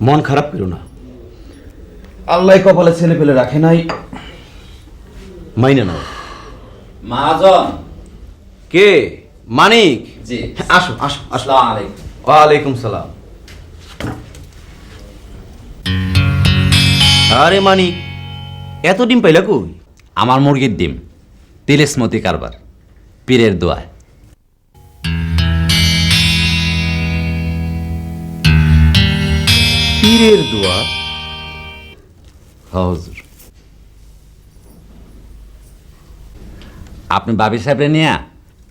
মন খারাপ করো না, আল্লাহ কপালে ছেলে পেলে রাখে নাই, মাইনে নাও। মহাজন। কে? মানিক? জি। আসো আসো, আসসালামু আলাইকুম। ওয়ালাইকুম সালাম। আরে মানিক, এত ডিম পাইলা কই? আমার মুরগির ডিম, তিলিসমতি কারবার, পীরের দোয়ায়। পীরের দোয়া? হ্যাঁ হুজুর। আপনি বাবি সাহেবরে নিয়ে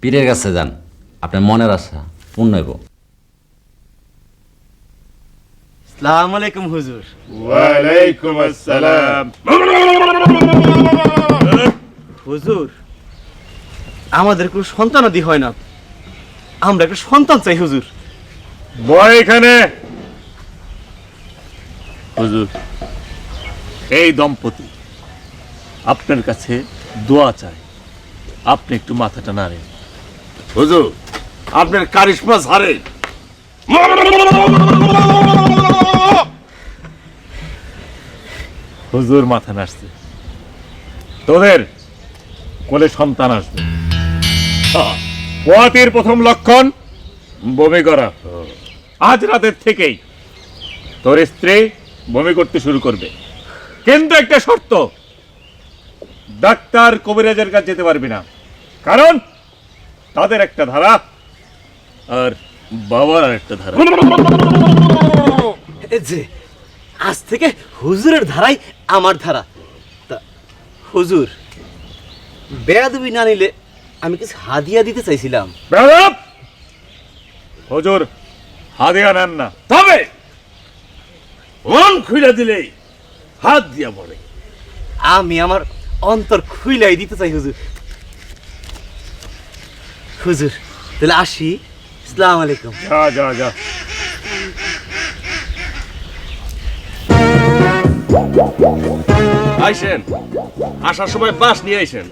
পীরের কাছে যান, আপনার মনের আশা পূর্ণ হইব। আসসালামু আলাইকুম হুজুর। ওয়ালাইকুম আসসালাম। হুজুর, আমাদের কোনো সন্তানাদি হয় না, আমরা একটা সন্তান চাই হুজুর। বয় এখানে। হুজুর, এই দম্পতি আপনার কাছে দোয়া চায়, আপনি একটু মাথাটা নাড়েন। হুজুর, আপনার কারিশমা ছাড়ে। হুজুর মাথা নাড়ছে, তোদের কোলে সন্তান আসবে। পোয়াতির প্রথম লক্ষণ বমি করা। আজ রাতের থেকেই তোর স্ত্রী বমি করতে শুরু করবে, কিন্তু একটা শর্ত, ডাক্তার কবিরাজের কাছে যেতে পারবি না, কারণ তাদের একটা ধারা আর বাবার আর একটা ধারা। এই যে আজ থেকে হুজুরের ধারাই আমার ধারা। তা হুজুর, বেয়াদবি না নিলে আমি কিছু হাদিয়া দিতে চাইছিলাম। বেয়াদব! হুজুর হাদিয়া নেন না, তবে মন খুলে দিলেই হাত দিয়া পড়ে। আমি আমার অন্তর খুইলাই দিতে চাই হুজুর। হুজুর তাহলে আসি, আসসালামু আলাইকুম। যা যা যা। আইসেন, আসার সময় বাস নিয়ে আইসেন।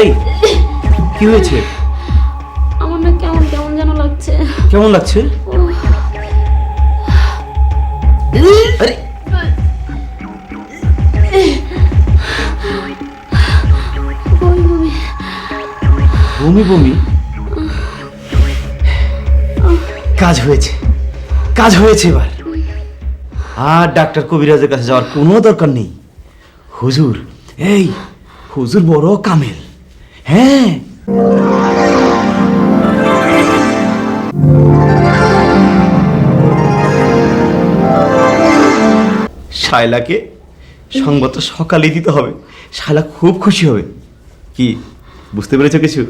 এই কি হয়েছে? আমার না কেমন কেমন যেন লাগছে। কেমন লাগছে? আরে বমি বমি। বমি বমি? কাজ হয়েছে, কাজ হয়েছে এবার। আর ডাক্তার কবিরাজের কাছে যাওয়ার কোনো দরকার নেই। হুজুর, এই হুজুর বড় কামেল। হ্যাঁ, শায়লাকে সংবাদটা সকালে দিতে হবে, শায়লা খুব খুশি হবে। কি বুঝতে পেরেছো কিছু?